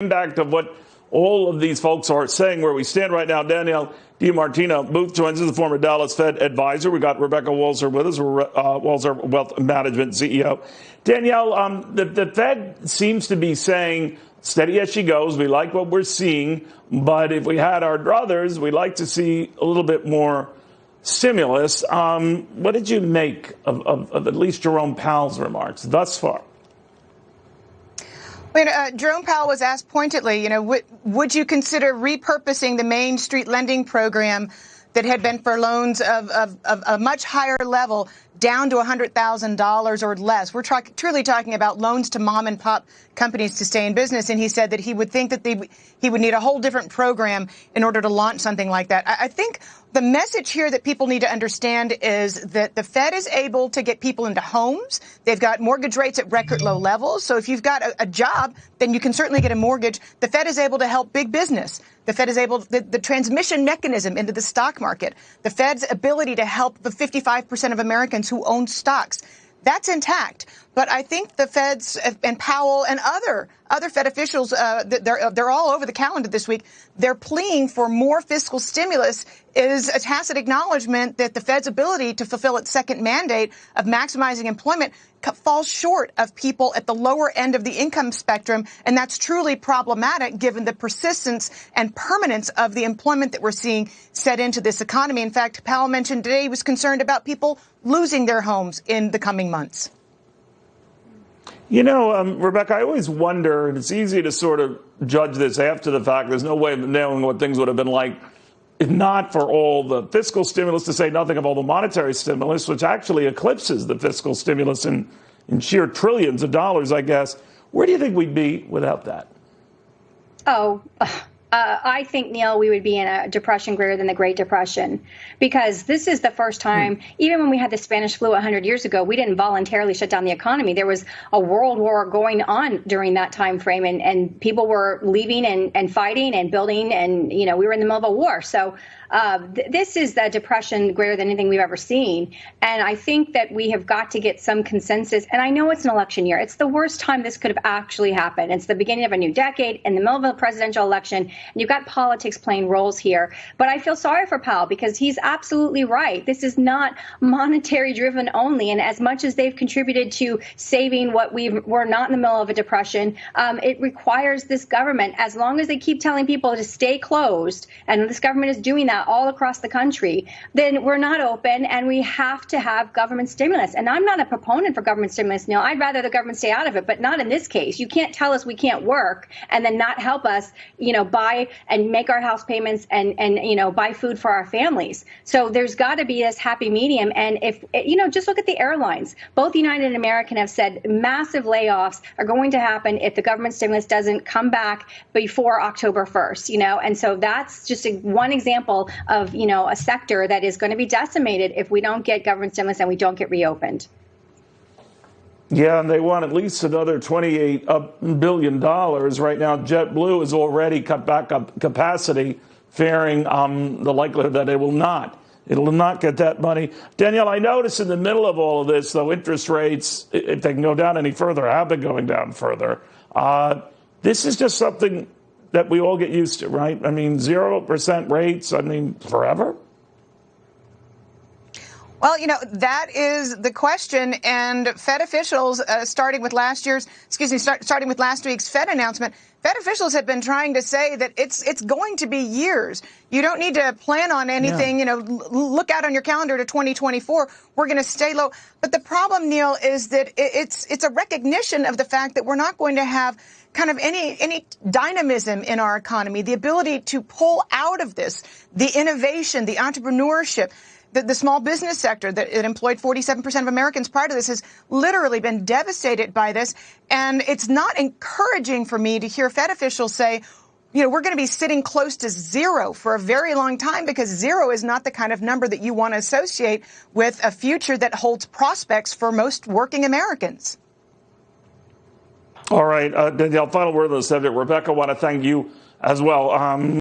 impact of what all of these folks are saying, where we stand right now. Danielle Dimartino Booth joins us, the former Dallas Fed advisor. We got Rebecca Walser with us, Walser Wealth Management CEO. Danielle, the Fed seems to be saying, steady as she goes, we like what we're seeing, but if we had our druthers, we'd like to see a little bit more stimulus. What did you make of at least Jerome Powell's remarks thus far? Jerome Powell was asked pointedly, would you consider repurposing the Main Street lending program that had been for loans of a much higher level down to $100,000 or less? We're truly talking about loans to mom and pop companies to stay in business. And he said that he would think that he would need a whole different program in order to launch something like that. I think the message here that people need to understand is that the Fed is able to get people into homes. They've got mortgage rates at record low levels. So if you've got a job, then you can certainly get a mortgage. The Fed is able to help big business. The Fed is able to, the transmission mechanism into the stock market, the Fed's ability to help the 55% of Americans who own stocks. That's intact. But I think the Feds and Powell and other Fed officials, they're all over the calendar this week. They're pleading for more fiscal stimulus is a tacit acknowledgement that the Fed's ability to fulfill its second mandate of maximizing employment falls short of people at the lower end of the income spectrum. And that's truly problematic given the persistence and permanence of the employment that we're seeing set into this economy. In fact, Powell mentioned today he was concerned about people losing their homes in the coming months. Rebecca, I always wonder, and it's easy to sort of judge this after the fact. There's no way of knowing what things would have been like if not for all the fiscal stimulus, to say nothing of all the monetary stimulus, which actually eclipses the fiscal stimulus in sheer trillions of dollars, I guess. Where do you think we'd be without that? I think, Neil, we would be in a depression greater than the Great Depression, because this is the first time, even when we had the Spanish flu 100 years ago, we didn't voluntarily shut down the economy. There was a world war going on during that time frame, and people were leaving and fighting and building, and, we were in the middle of a war. So this is the depression greater than anything we've ever seen. And I think that we have got to get some consensus. And I know it's an election year. It's the worst time this could have actually happened. It's the beginning of a new decade in the middle of a presidential election. And you've got politics playing roles here. But I feel sorry for Powell, because he's absolutely right. This is not monetary driven only. And as much as they've contributed to saving what we're not in the middle of a depression, it requires this government, as long as they keep telling people to stay closed, and this government is doing that all across the country, then we're not open, and we have to have government stimulus. And I'm not a proponent for government stimulus, Neil. I'd rather the government stay out of it, but not in this case. You can't tell us we can't work and then not help us, buy and make our house payments and buy food for our families. So there's got to be this happy medium. And if, just look at the airlines. Both United and American have said massive layoffs are going to happen if the government stimulus doesn't come back before October 1st, and so that's just one example of, a sector that is going to be decimated if we don't get government stimulus and we don't get reopened. Yeah, and they want at least another $28 billion. Right now, JetBlue has already cut back up capacity, fearing the likelihood that it will not get that money. Danielle, I notice in the middle of all of this, though, interest rates, if they can go down any further, have been going down further. This is just something that we all get used to, right? 0% rates, forever? Well, that is the question. And Fed officials, starting with last week's Fed announcement, Fed officials have been trying to say that it's going to be years. You don't need to plan on anything, look out on your calendar to 2024. We're going to stay low. But the problem, Neil, is that it's a recognition of the fact that we're not going to have kind of any dynamism in our economy, the ability to pull out of this, the innovation, the entrepreneurship. The small business sector that it employed 47% of Americans prior to this has literally been devastated by this. And it's not encouraging for me to hear Fed officials say, we're going to be sitting close to zero for a very long time, because zero is not the kind of number that you want to associate with a future that holds prospects for most working Americans. All right, Danielle, final word on the subject. Rebecca, I want to thank you as well.